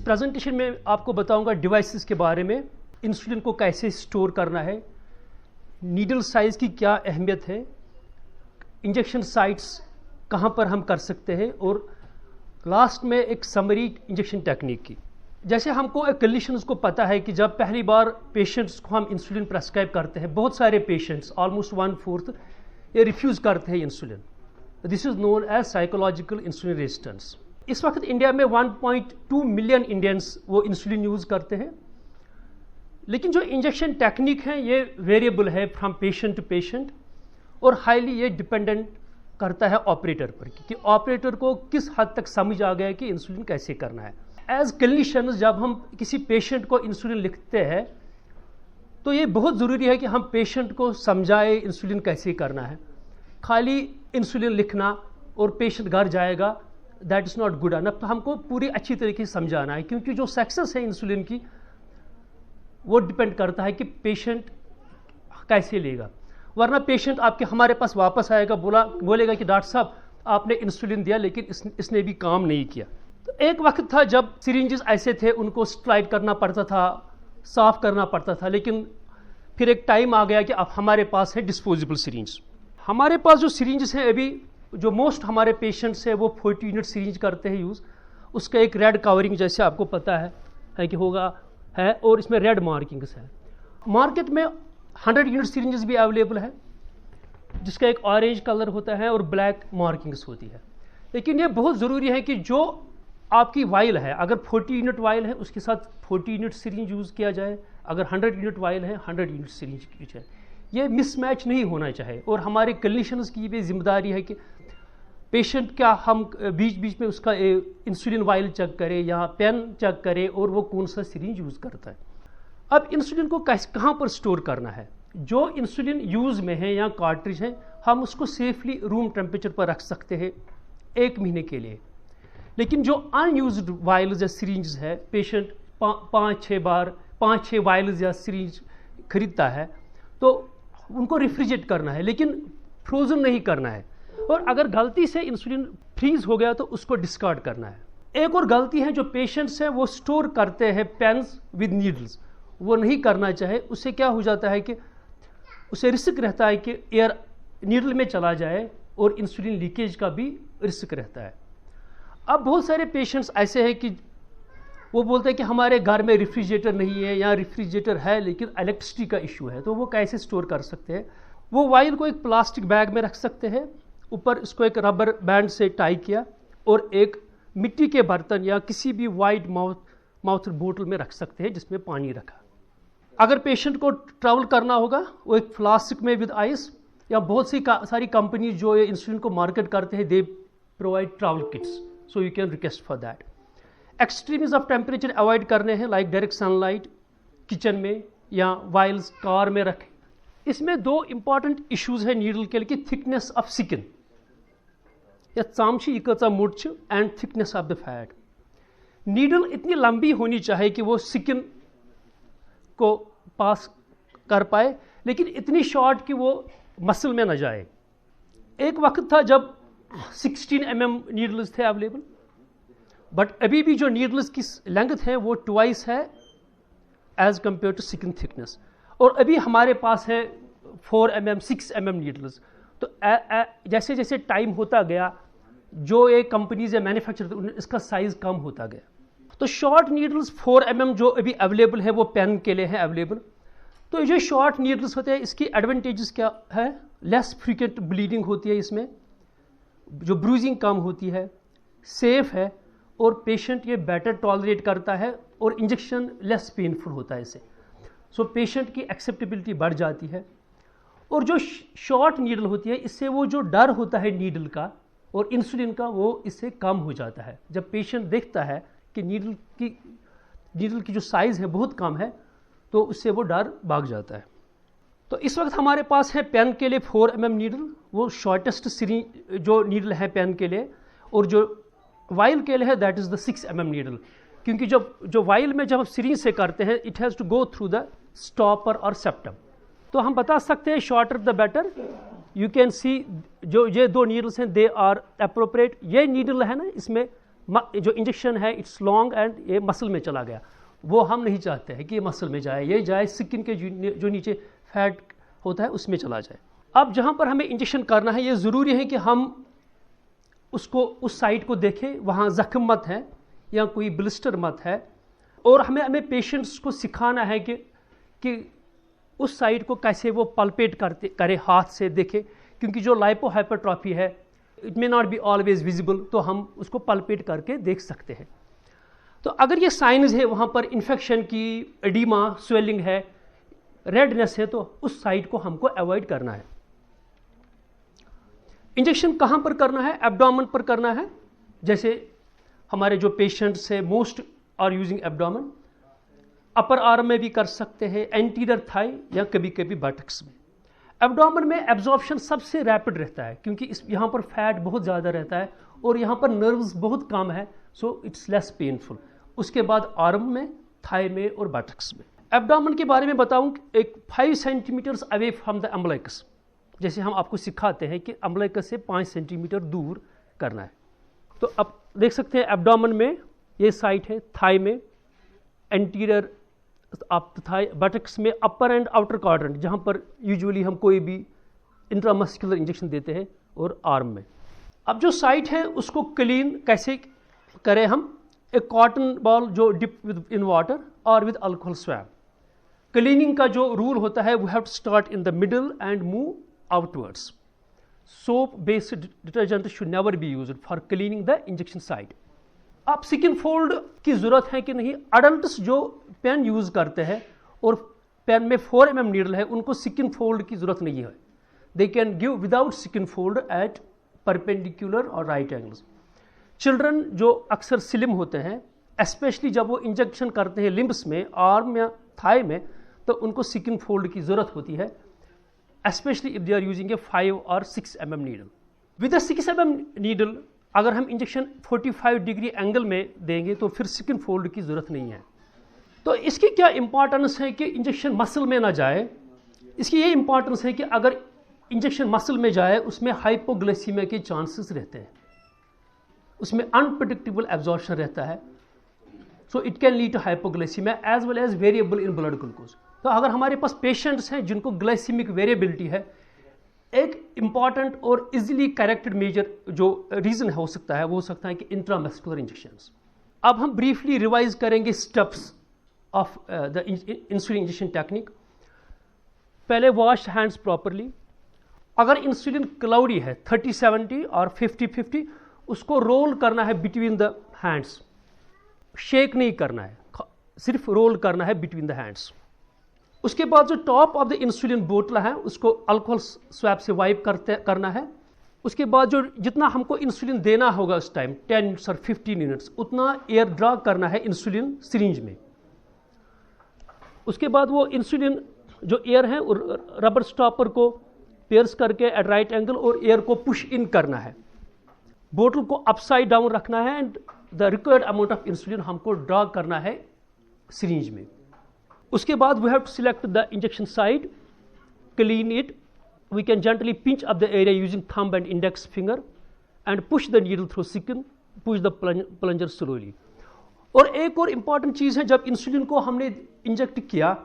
Presentation में आपको बताऊंगा डिवाइसेस के बारे में, इंसुलिन को कैसे स्टोर करना है, नीडल साइज की क्या अहमियत है, इंजेक्शन साइट्स कहाँ पर हम कर सकते हैं, और लास्ट में एक समरी इंजेक्शन टेक्निक की। जैसे हमको एक कंडीशंस को पता है कि जब पहली बार पेशेंट्स को हम इंसुलिन प्रेस्क्राइब करते हैं, बहुत सारे पेशेंट्स ऑलमोस्ट 1/4 ये रिफ्यूज़ करते हैं insulin. This is known as psychological insulin resistance. इस वक्त इंडिया में 1.2 मिलियन इंडियंस वो इंसुलिन यूज़ करते हैं, लेकिन जो इंजेक्शन टेक्निक है ये वेरिएबल है फ्रॉम पेशेंट टू पेशेंट, और हाईली ये डिपेंडेंट करता है ऑपरेटर पर कि ऑपरेटर को किस हद तक समझ आ गया कि इंसुलिन कैसे करना है। एज क्लिनिशियंस जब हम किसी पेशेंट को इंसुलिन लिखते हैं तो ये बहुत ज़रूरी है कि हम पेशेंट को समझाए इंसुलिन कैसे करना है। खाली इंसुलिन लिखना और पेशेंट घर जाएगा, that is not good enough. तो हमको पूरी अच्छी तरीके से समझाना है, क्योंकि जो सक्सेस है इंसुलिन की वो डिपेंड करता है कि पेशेंट कैसे लेगा। वरना पेशेंट आपके हमारे पास वापस आएगा, बोलेगा कि डॉक्टर साहब आपने इंसुलिन दिया लेकिन इसने भी काम नहीं किया। तो एक वक्त था जब सिरिंजेस ऐसे थे, उनको स्ट्राइड करना पड़ता था, साफ करना पड़ता था, लेकिन फिर एक टाइम आ गया कि अब हमारे पास है डिस्पोजेबल सिरिंज। हमारे पास जो सिरिंजेस हैं अभी, जो मोस्ट हमारे पेशेंट्स हैं वो 40 यूनिट सिरिंज करते हैं यूज़। उसका एक रेड कवरिंग जैसे आपको पता है कि होगा है, और इसमें रेड मार्किंग्स है। मार्केट में 100 यूनिट सिरिंजेस भी अवेलेबल है, जिसका एक ऑरेंज कलर होता है और ब्लैक मार्किंग्स होती है। लेकिन ये बहुत ज़रूरी है कि जो आपकी वाइल है, अगर 40 यूनिट वाइल है उसके साथ 40 यूनिट सिरिंज यूज़ किया जाए, अगर 100 यूनिट वाइल है 100 यूनिट सिरिंज की जाए। ये मिसमैच नहीं होना चाहिए, और हमारे क्लिनिशियंस की भी जिम्मेदारी है कि पेशेंट क्या हम बीच बीच में उसका इंसुलिन वाइल चेक करें या पेन चेक करें और वो कौन सा सिरिंज यूज़ करता है। अब इंसुलिन को कहाँ पर स्टोर करना है? जो इंसुलिन यूज़ में है या कार्ट्रिज है, हम उसको सेफली रूम टेम्परेचर पर रख सकते हैं 1 महीने के लिए। लेकिन जो अनयूज्ड वाइल्स या सिरिंज है, पेशेंट 5-6 वाइल्स या सिरिंज खरीदता है तो उनको रेफ्रिजरेट करना है, लेकिन फ्रोजन नहीं करना है। और अगर गलती से इंसुलिन फ्रीज हो गया तो उसको डिस्कार्ड करना है। एक और गलती है जो पेशेंट्स हैं वो स्टोर करते हैं पेन्स विद नीडल्स, वो नहीं करना चाहे। उससे क्या हो जाता है कि उसे रिस्क रहता है कि एयर नीडल में चला जाए और इंसुलिन लीकेज का भी रिस्क रहता है। अब बहुत सारे पेशेंट्स ऐसे हैं कि वो बोलते हैं कि हमारे घर में रेफ्रिजरेटर नहीं है या रेफ्रिजरेटर है लेकिन इलेक्ट्रिसिटी का इशू है, तो वो कैसे स्टोर कर सकते हैं? वो वाइल को एक प्लास्टिक बैग में रख सकते हैं, ऊपर इसको एक रबर बैंड से टाई किया और एक मिट्टी के बर्तन या किसी भी वाइड माउथ बोतल में रख सकते हैं जिसमें पानी रखा। अगर पेशेंट को ट्रैवल करना होगा वो एक फ्लास्क में विद आइस, या बहुत सी सारी कंपनी जो ये इंसुलिन को मार्केट करते हैं they provide travel kits, so you can request for that. Extremes of temperature avoid करने हैं, लाइक डायरेक्ट सनलाइट किचन में या वाइल्स कार में रखें। इसमें 2 इंपॉर्टेंट इश्यूज है नीडल के लिए कि थिकनेस ऑफ स्किन या चामची इकचा मुठ and thickness of the fat. Needle इतनी लंबी होनी चाहिए कि वो स्किन को पास कर पाए, लेकिन इतनी शॉर्ट कि वो मसल में न जाए। एक वक्त था जब 16 mm नीडल्स थे अवेलेबल, बट अभी भी जो नीडल्स की लेंथ है वो ट्वाइस है as compare to skin thickness. और अभी हमारे पास है 4 mm 6 mm नीडल्स। तो जैसे जैसे टाइम होता गया जो ये कंपनीज या मैन्युफैक्चरर इसका साइज कम होता गया। तो शॉर्ट नीडल्स 4 mm जो अभी अवेलेबल है वो पेन के लिए है अवेलेबल। तो जो शॉर्ट नीडल्स होते हैं इसकी एडवांटेजेस क्या है? लेस फ्रीक्वेंट ब्लीडिंग होती है इसमें, जो ब्रूजिंग कम होती है, सेफ है और पेशेंट ये बेटर टॉलरेट करता है और इंजेक्शन लेस पेनफुल होता है इससे। सो पेशेंट की एक्सेप्टेबिलिटी बढ़ जाती है। और जो शॉर्ट नीडल होती है इससे वो जो डर होता है नीडल का और इंसुलिन का वो इससे कम हो जाता है। जब पेशेंट देखता है कि नीडल की जो साइज़ है बहुत कम है तो उससे वो डर भाग जाता है। तो इस वक्त हमारे पास है पेन के लिए 4 mm नीडल, वो शॉर्टेस्ट सिरिंज जो नीडल है पेन के लिए, और जो वाइल के लिए है that is the 6 mm needle. क्योंकि जो वाइल में जब हम सिरिंज से करते हैं it has to go through the stopper और सेप्टम। तो हम बता सकते हैं shorter the better. You can see जो ये 2 नीडल्स हैं दे आर अप्रोप्रिएट। ये नीडल है ना, इसमें जो इंजेक्शन है इट्स लॉन्ग एंड ये मसल में चला गया, वो हम नहीं चाहते हैं कि ये मसल में जाए, ये जाए स्किन के जो नीचे फैट होता है उसमें चला जाए। अब जहाँ पर हमें इंजेक्शन करना है ये ज़रूरी है कि हम उसको उस साइट को देखें, वहाँ जख्म मत है या कोई ब्लिस्टर मत है, और हमें पेशेंट्स को सिखाना है कि उस साइट को कैसे वो पल्पेट करे, हाथ से देखे, क्योंकि जो लाइपोहाइपरट्रॉफी है it may not be always visible, तो हम उसको पल्पेट करके देख सकते हैं। तो अगर ये साइंस है वहाँ पर इन्फेक्शन की, एडिमा, स्वेलिंग है, रेडनेस है, तो उस साइट को हमको अवॉइड करना है। इंजेक्शन कहाँ पर करना है? एब्डोमेन पर करना है। जैसे हमारे जो पेशेंट्स है most are using abdomen, upper arm में भी कर सकते हैं, एंटीरियर थाई या कभी कभी बटक्स में। एब्डोमेन में एब्जॉर्प्शन सबसे रैपिड रहता है क्योंकि यहाँ पर फैट बहुत ज़्यादा रहता है और यहाँ पर नर्व्स बहुत कम है, सो इट्स लेस पेनफुल। उसके बाद आर्म में, थाई में और बटक्स में। एब्डोमेन के बारे में बताऊं, एक 5 centimetres away from the umbilicus, जैसे हम आपको सिखाते हैं कि अम्बलाइकस से 5 सेंटीमीटर दूर करना है। तो अब देख सकते हैं एब्डोमेन में ये साइट है, थाई में, एंटीरियर थाई, बटक्स में, अपर एंड आउटर क्वाड्रेंट जहाँ पर यूजुअली हम कोई भी इंट्रामस्कुलर इंजेक्शन देते हैं, और आर्म में। अब जो साइट है उसको क्लीन कैसे करें हम? एक कॉटन बॉल जो डिप विद इन वाटर और विद अल्कोहल स्वैब। क्लीनिंग का जो रूल होता है, we have to start in the middle and move outwards. Soap based detergent should never be used for cleaning the injection site. आप skin fold की जरूरत है कि नहीं? अडल्ट्स जो पेन यूज करते हैं और पेन में 4 mm नीडल है, उनको स्किन फोल्ड की जरूरत नहीं है। They can give without skin fold at perpendicular और राइट एंगल्स। चिल्ड्रन जो अक्सर स्लिम होते हैं, स्पेशली जब वो इंजेक्शन करते हैं लिम्ब्स में, आर्म या थाई में, तो उनको स्किन फोल्ड की जरूरत होती है, specially if they are using a 5 और 6 mm needle. With a 6 mm needle अगर हम इंजेक्शन 45 डिग्री एंगल में देंगे तो फिर स्किन फोल्ड की जरूरत नहीं है। तो इसकी क्या इंपॉर्टेंस है कि इंजेक्शन मसल में ना जाए? इसकी ये इंपॉर्टेंस है कि अगर इंजेक्शन मसल में जाए उसमें हाइपोग्लाइसीमिया के चांसेस रहते हैं, उसमें अनप्रेडिक्टेबल एब्जॉर्प्शन रहता है, so it can lead to hypoglycaemia as well as variable in blood glucose. तो अगर हमारे पास पेशेंट्स हैं जिनको ग्लाइसीमिक वेरिएबिलिटी है, एक इंपॉर्टेंट और इजीली करेक्टेड मेजर जो रीजन हो सकता है वो हो सकता है कि इंट्रामस्कुलर इंजेक्शंस। अब हम ब्रीफली रिवाइज करेंगे steps of the insulin injection technique. पहले वॉश हैंड्स प्रॉपरली। अगर इंसुलिन क्लाउडी है 30-70 और 50-50, उसको रोल करना है बिटवीन द हैंड्स, शेक नहीं करना है, सिर्फ रोल करना है बिटवीन द हैंड्स। उसके बाद जो टॉप ऑफ द इंसुलिन बोतल है उसको अल्कोहल स्वैब से वाइप करना है। उसके बाद जो जितना हमको इंसुलिन देना होगा उस टाइम 10 मिनट्स और 15 मिनट्स, उतना एयर ड्रा करना है इंसुलिन सिरिंज में। उसके बाद वो इंसुलिन जो एयर है रबर स्टॉपर को पेयर्स करके एट राइट एंगल और एयर को पुश इन करना है। बोतल को अपसाइड डाउन रखना है and the required amount of insulin हमको ड्रा करना है सिरिंज में। उसके बाद we have to select the injection site, clean it. We can gently pinch up the area using thumb and index finger and push the needle through skin, push the plunger slowly. और एक और important चीज़ है, जब insulin को हमने inject किया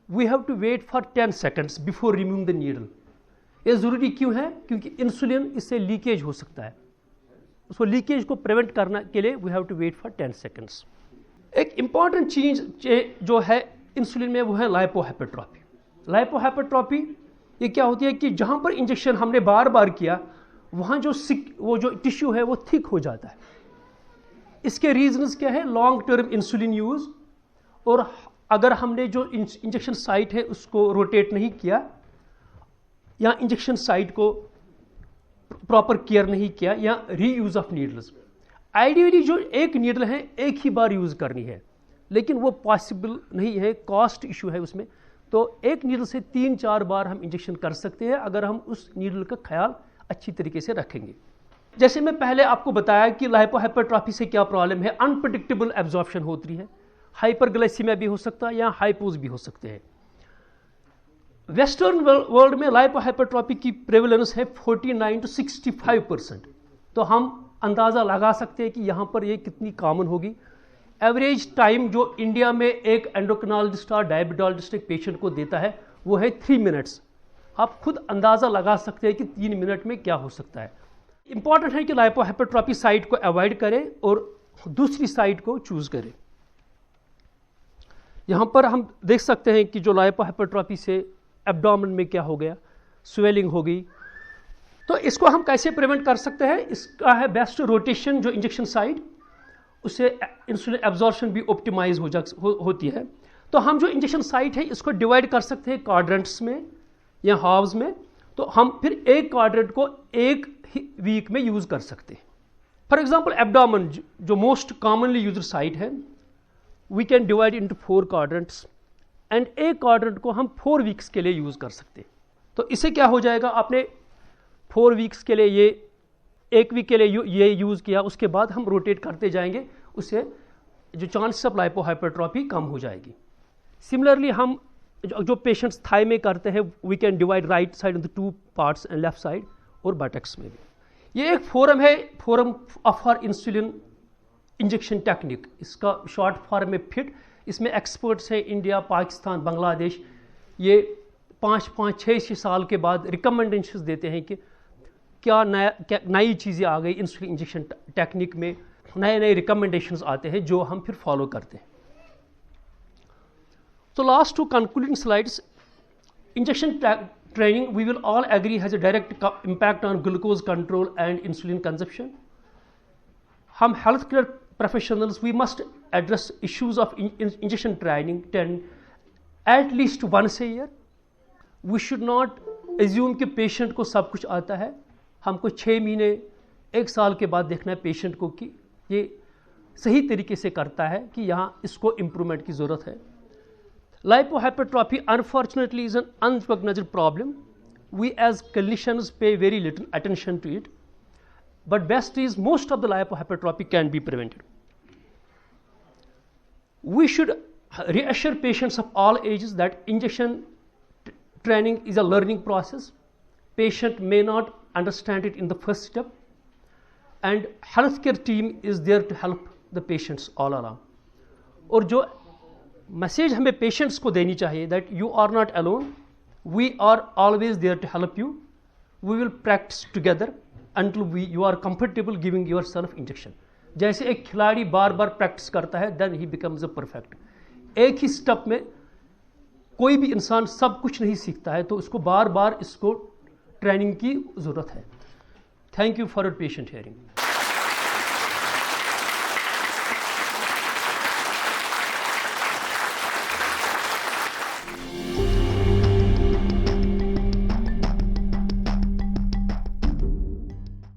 we have to wait for 10 seconds before removing the needle. ये ज़रूरी क्यों है? क्योंकि इंसुलिन इससे लीकेज हो सकता है, उसको लीकेज को प्रिवेंट करने के लिए we have to wait for 10 seconds. एक इंपॉर्टेंट चीज़ जो है इंसुलिन में वो है लाइपोहाइपरट्रॉफी। लाइपोहाइपरट्रॉफी ये क्या होती है कि जहाँ पर इंजेक्शन हमने बार बार किया वहाँ वो जो टिश्यू है वो थिक हो जाता है। इसके रीजंस क्या है? लॉन्ग टर्म इंसुलिन यूज, और अगर हमने जो इंजेक्शन साइट है उसको रोटेट नहीं किया या इंजेक्शन साइट को प्रॉपर केयर नहीं किया या रीयूज ऑफ नीडल्स। आइडियली जो एक नीडल है एक ही बार यूज करनी है, लेकिन वो पॉसिबल नहीं है, कॉस्ट इशू है उसमें। तो एक नीडल से 3-4 बार हम इंजेक्शन कर सकते हैं अगर हम उस नीडल का ख्याल अच्छी तरीके से रखेंगे। जैसे मैं पहले आपको बताया कि लाइपोहाइपरट्रॉफी से क्या प्रॉब्लम है, अनप्रेडिक्टेबल एब्जॉर्प्शन होती है, हाइपरग्लाइसीमिया भी हो सकता है या हाइपोज भी हो सकते हैं। वेस्टर्न वर्ल्ड में लाइपोहाइपरट्रॉफी की प्रेवलेंस है 49 to 65%। तो हम अंदाज़ा लगा सकते हैं कि यहाँ पर ये कितनी कॉमन होगी। एवरेज टाइम जो इंडिया में एक एंडोक्रिनोलॉजिस्ट और डायबिटोलॉजिस्ट एक पेशेंट को देता है वो है 3 मिनट्स। आप खुद अंदाज़ा लगा सकते हैं कि 3 मिनट में क्या हो सकता है। इंपॉर्टेंट है कि लाइपोहाइपरट्रॉफी साइट को अवॉइड करें और दूसरी साइट को चूज करें। यहाँ पर हम देख सकते हैं कि जो लाइपोहाइपरट्रॉफी से एब्डोमेन में क्या हो गया, स्वेलिंग हो गई। तो इसको हम कैसे प्रिवेंट कर सकते हैं? इसका है बेस्ट रोटेशन जो इंजेक्शन साइट, उससे इंसुलिन एब्जॉर्प्शन भी ऑप्टिमाइज होती है। तो हम जो इंजेक्शन साइट है इसको डिवाइड कर सकते हैं क्वाड्रेंट्स में या हाफ्स में। तो हम फिर एक क्वाड्रेंट को एक वीक में यूज कर सकते हैं। फॉर एग्जांपल एब्डोमेन जो मोस्ट कॉमनली यूज्ड साइट है, we can divide into 4 quadrants and एक क्वाड्रेंट को हम 4 वीक्स के लिए यूज कर सकते हैं। तो इससे क्या हो जाएगा, आपने 4 वीक्स के लिए ये एक वीक के लिए ये यूज किया, उसके बाद हम रोटेट करते जाएंगे, उससे जो चांसेस ऑफ लाइपोहाइपरट्रॉफी कम हो जाएगी। सिमिलरली हम जो पेशेंट्स थाई में करते हैं, we can divide right side into 2 parts and left side, और बटक्स में भी। ये एक फोरम है, forum for insulin injection technique, इसका शॉर्ट फॉर्म में फिट। इसमें एक्सपर्ट्स हैं इंडिया, पाकिस्तान, बांग्लादेश। ये 5-6 साल के बाद रिकमेंडेशंस देते हैं कि क्या नई चीज़ें आ गई इंसुलिन इंजेक्शन टेक्निक में, नए रिकमेंडेशंस आते हैं जो हम फिर फॉलो करते हैं। So last 2 concluding slides, injection training we will all agree has a direct impact on glucose control and insulin consumption. हम healthcare professionals we must address issues of injection training at least once a year. We should not assume कि patient को सब कुछ आता है। हमको 6 महीने 1 साल के बाद देखना है patient को कि ये सही तरीके से करता है कि यहाँ इसको improvement की ज़रूरत है। Lipohypertrophy unfortunately is an unrecognized problem. We as clinicians pay very little attention to it, but best is most of the lipohypertrophy can be prevented. We should reassure patients of all ages that injection training is a learning process. Patient may not understand it in the first step, and healthcare team is there to help the patients all along. और जो message हमें patients को देनी चाहिए, that you are not alone, we are always there to help you, we will practice together until you are comfortable giving yourself injection. जैसे एक खिलाड़ी बार बार प्रैक्टिस करता है, then he becomes a perfect. एक ही स्टेप में कोई भी इंसान सब कुछ नहीं सीखता है, तो उसको बार बार इसको ट्रेनिंग की ज़रूरत है। Thank you for your patient hearing.